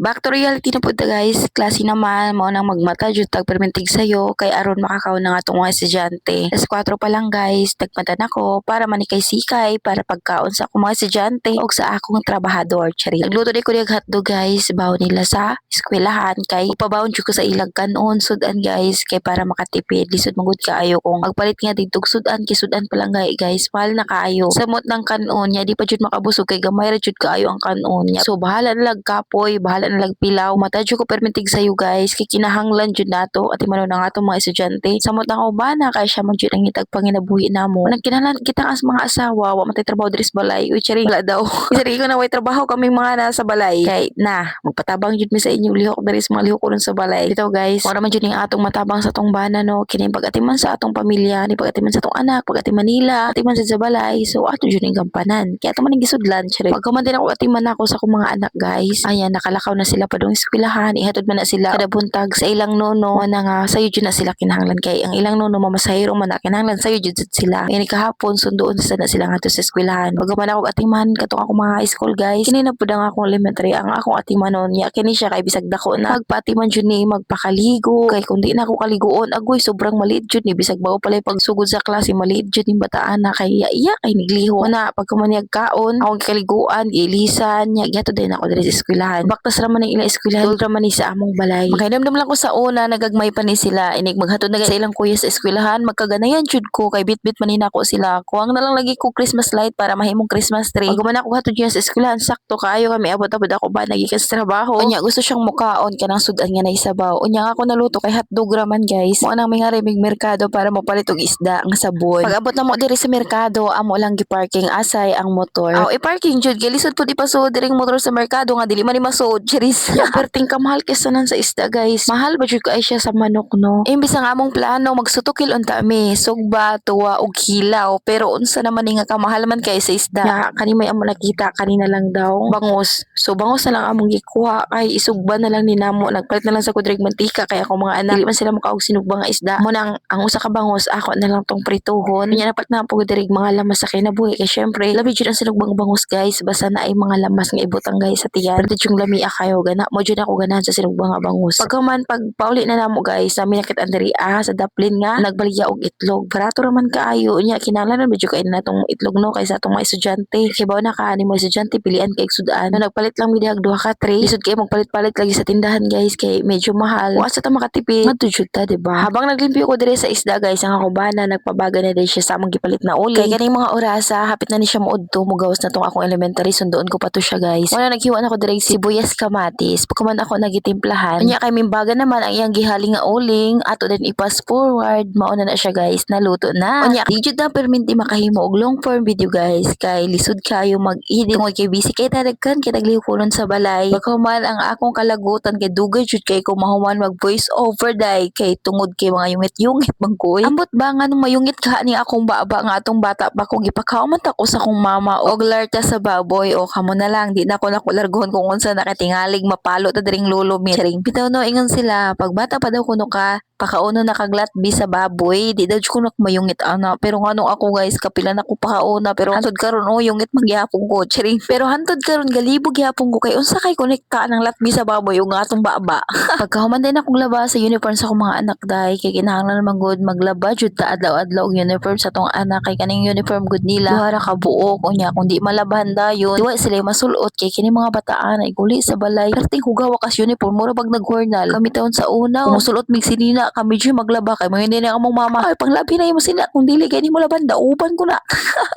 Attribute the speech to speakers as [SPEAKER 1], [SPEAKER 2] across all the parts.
[SPEAKER 1] Back to reality na pud ta guys, klase naman mao nang magmata jud tag permintig sayo kay aron makakaon na nga tong mga estudyante. Alas 4 pa lang guys, nagmatan ako para manikay sikay para pagkaon sa akong mga estudyante ug sa akong trabahador. Chari. Nagluto di ko dig hotdog guys, bawo nila sa eskwelahan kay pabawon jud ko sa ilang kanon sudan guys kay para makatipid. Lisod magud kaayo kung magpalit nga didtog sudan kay sudan pa lang guys, mahal na kaayo. Samot ng kanon nya di pa jud makabusog kay gamay ra jud kaayo ang kanon nya. So bahala na lag kapoy, bahala na lag pilaw. Mata jud ko permintig sayo guys kay kinahanglan jud nato at imano na nga atong mga estudyante. Samot ang ubana kay siya man jud ang itag panginabuhi namo. Nagkinahanglan kita as mga asawa wa matay trabaho diri sa balay. Uy chari wala daw. Chari ko na way trabaho kaming mga nasa balay. Kay na magpatabang jud mi sa inyong lihok diri sa mga lihok ko sa balay. Dito guys, wala man jud ning atong matabang sa atong bana no. Kini pag-atiman sa atong pamilya, ni pag-atiman sa atong anak, pag-atiman nila, atiman sa balay. So ato jud ning gampanan. Kaya ato man ning gisudlan chari. Pagkaman din ako atiman ako sa akong mga anak guys. Ayan nakalakaw na sila pa dong eskwelahan. Ihatod man na sila kada buntag sa ilang nono na nga sayo jud na sila kinahanglan kay ang ilang nono mamasahiro man na kinahanglan sayo jud sila. Ini kahapon sunduon na sila nga sa eskwelahan. Pagkaman ako atiman katong ako mga school guys. Kini na pud ang akong elementary ang akong atiman non ya kini siya kay bisag dako na magpaatiman jud ni magpakaligo kay kun di na ako kaliguon agoy sobrang maliit jud ni bisag bago pala pagsugod sa klase maliit jud ni bataan na kay iya kay nigliho na pagkamanyag kaon akong kaliguan ilisan nya gato din ako diri sa eskwelahan. Baktas ra man ang ilang eskwelahan dul ra man ni sa among balay. Makainamdam lang ko sa una nagagmay pa ni sila inig maghatod na sa ilang kuya sa eskwelahan magkaganayan jud ko kay bitbit man nako sila kuwang na lang lagi ko Christmas light para mahimong Christmas tree. Pag man ako hatod niya sa eskwelahan sakto kaayo kami abot-abot ako ba nagikan sa trabaho. Unya gusto siyang mukaon kanang sudan nga naisabaw. Unya ako naluto kay hotdog raman guys. Mo nang may nga remig merkado para mapalit og isda nga sabon. Pag abot na mo diri sa merkado amo lang gi-parking asay ang motor. Aw i-parking jud kay lisod pud ipasud diri motor sa merkado nga dili man ni masud cheris. Perting kamahal kesanan sa isda guys. Mahal ba jud kay siya sa manok no. Imbis ang among plano magsutokil unta mi sugba tuwa og hilaw pero unsa naman ni nga kamahal man kay sa isda. Ya kani may amo nakita kanina lang daw bangus. So bangus na lang among gikuha kay isugba na lang ni namo nagpalit na lang sa kudrig mantika kay ako mga anak dili man sila makaog sinugba nga isda. Mo nang ang usa ka bangus ako na lang tong prituhon. Nya dapat na po dirig mga lamas sa kinabuhi kay syempre labi jud ang sinugbang bangus guys basta na ay mga lamas nga ibutang guys sa tiyan. Pero yung lamia kayo gana mo jud ako ganahan sa sinugbang nga bangus. Pagkaman pag pauli na namo guys nami nakit andiri sa daplin nga nagbaligya og itlog. Barato ra man kaayo nya kinahanglan medyo kay natong itlog no kaysa atong mga estudyante. Kay bawo na ka ni mga estudyante pilian kay sudan. No, nagpalit lang mi dihag duha ka tray. Lisod kay magpalit-palit lagi sa tindahan guys kay medyo mahal. Wa sa ta makatipid. Ngadto jud ta diba? Habang naglimpyo ko diri sa isda guys ang ako bana nagpabaga na din siya sa among gipalit na uli. Kay kaning mga orasa hapit na ni siya moudto mugawas na tong akong elementary sunduon ko pa to siya guys. Wala naghiwa na ko diri sibuyas kamatis. Pagkaman ako nagitimplahan. Nya kay mimbaga naman ang iyang gihaling nga uling ato din ipas forward mauna na siya guys naluto na. Nya di jud na perminti makahimo og long form video guys kay lisod kayo mag-edit mo kay busy kay dagkan kay naglihulon sa balay. Pagkaman ang akong kalagutan kay dugay jud kay ko mahuman mag voice over day kay tungod kay mga yungit-yungit bangkoy. Ambot ba nga nung mayungit ka ni akong baba nga atong bata pa ko gipakaon man ta ko sa akong mama og larta sa baboy o kamo na lang di na ko nakulargohon kung unsa nakatingalig mapalo ta diring lulo mi. Bitaw no ingon sila pag bata pa daw kuno ka pakauno na kaglatbi sa baboy di daw ko mayungit ana pero ngano ako guys kapila na ko pakauna pero hantod karon yungit magyapon ko chiring pero hantod karon galibog gyapon ko kay unsa kay konekta ng latbi sa baboy ug atong baba. Pagkahuman din akong laba sa uniform sa akong mga anak day kay kinahanglan man gud maglaba jud ta adlaw-adlaw og uniform sa tong anak kay kaning uniform gud nila duha ra ka buok unya kung di malabahan dayon diwa sila masulot kay kini mga bataan ay guli sa balay perting hugaw kas uniform mura pag nag-journal kami taon sa una musulot mig sinina kami dyan maglaba kay mo hindi na among mama ay panglabi na yung sila kung dili kay di mo laban dauban ko na.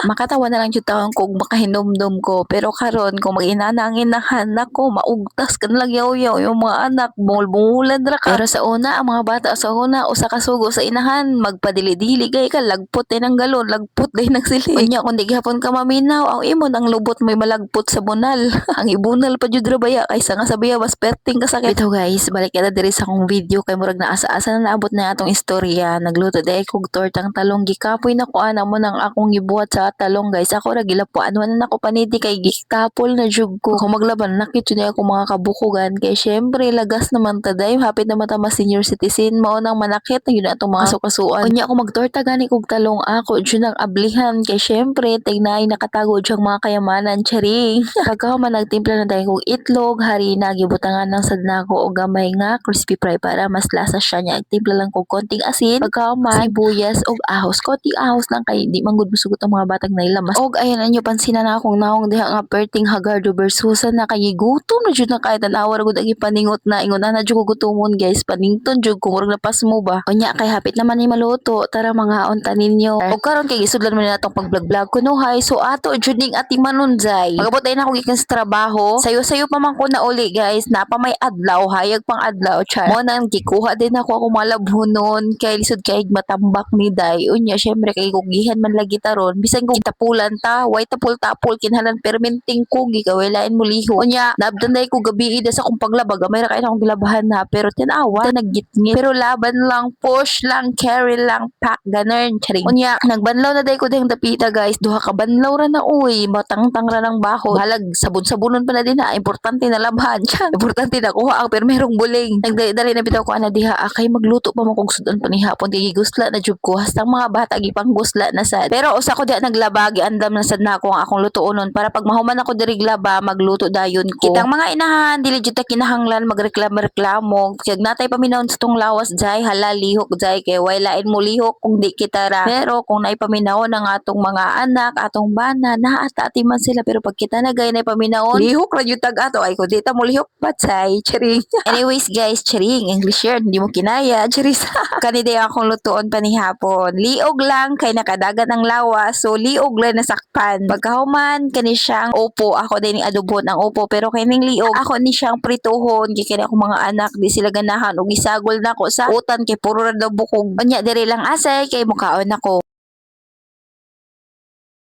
[SPEAKER 1] Makatawa na lang jud taon kung makahinomdom ko pero karon kung mag-inanangin na hanak ko maugtas kan lang yaw-yaw yung mga anak bungol-bungulan ra ka. Pero sa una ang mga bata sa una usa ka sugo sa inahan magpadili-dili gay ka lagpot din ang galon lagpot din ang sili. Unya kung di gihapon ka maminaw ang imon ang lubot may malagpot sa bunal. Ang ibunal pa jud ra baya kaysa nga sabiya mas perting kasakit. Ito guys balik kita diri sa akong video kay murag naasa-asa na naabot na atong istorya. Nagluto day kog tortang talong gikapoy na ko ana mo nang akong gibuhat sa talong guys. Ako ra gilapuan man na ako paniti kay gitapol na jug ko. Kung maglaban nakit jud ako mga kabukugan kay syempre lagas naman ta day hapit na mata senior citizen mao nang manakit na yun atong mga sukasuan. Unya ako magtorta gani kog talong ako jud nang ablihan kay syempre tignay nakatago jud mga kayamanan charing. Pagka man nagtimpla na day kog itlog harina gibutangan ng sad nako og gamay nga crispy fry para mas lasa siya niya. Timpla lang ko konting asin, pagkaman, sibuyas og ahos. Konting ahos lang kay di man gud musugot ang mga batang nailamas. Og ayan anyo pansinan na akong naong diha nga perting Hagardo versusan na kay gutom na jud na kay tan-awa ra gud ang ipaningot na ingon na jud ko gutomon guys. Panington jud ko murag napasmo ba. Unya kay hapit naman ni maluto. Tara mga onta ninyo. Og karon kay gisudlan man natong pag-vlog kunuhay. So ato jud ning ati manunzay. Magabot ay na ako gikan sa trabaho. Sayo-sayo pa man ko na uli guys. Napa may adlaw, hayag pang adlaw char. Mo nang gikuha din ako mga labhonon kay lisod kay matambak ni day. Unya syempre kay kugihan man lagi taron. Bisan kog tapulan ta, way tapul-tapul kinahanglan permenting ko gigawelain mo liho. Unya nabdan day ko gabi ida sa akong paglaba. Gamay ra kay akong gilabahan na pero tinawa ta naggitngit. Pero laban lang, push lang, carry lang, pack ganern charing. Unya nagbanlaw na day ko ding dapita guys. Duha ka banlaw ra na uy, matangtang ra ng baho. Halag sabon-sabonon pa na din ha. Importante na labhan. Importante na kuha ang permerong buling. Nagdali na bitaw ko ana diha kay magluto pa mo kung sudan pa ni hapon kay gigusla na jud ko hastang mga bata gipanggusla na sad. Pero usa ko diha naglaba giandam na sad nako ang akong lutuonon para pag mahuman ako diri glaba magluto dayon ko. Kitang mga inahan dili jud ta kinahanglan magreklamo kag natay paminawon sa tong lawas jay hala lihok jay kay way lain mo lihok kung di kita ra. Pero kung naay paminawon ang atong mga anak atong bana naata man sila pero pag kita na gay naay paminawon lihok ra jud tag ato ay ko di ta mo lihok patsay charing. Anyways guys charing English yun hindi mo kinaya charis. Kani day akong lutuon pa ni hapon liog lang kay nakadagan ang lawas so liog lang nasakpan pagkahuman kani siyang opo ako din adobon ang opo pero kining liog ako ni siyang prituhon kay kani akong mga anak di sila ganahan og isagol nako sa utan kay puro ra daw bukog unya diri lang asay kay mukaon ako.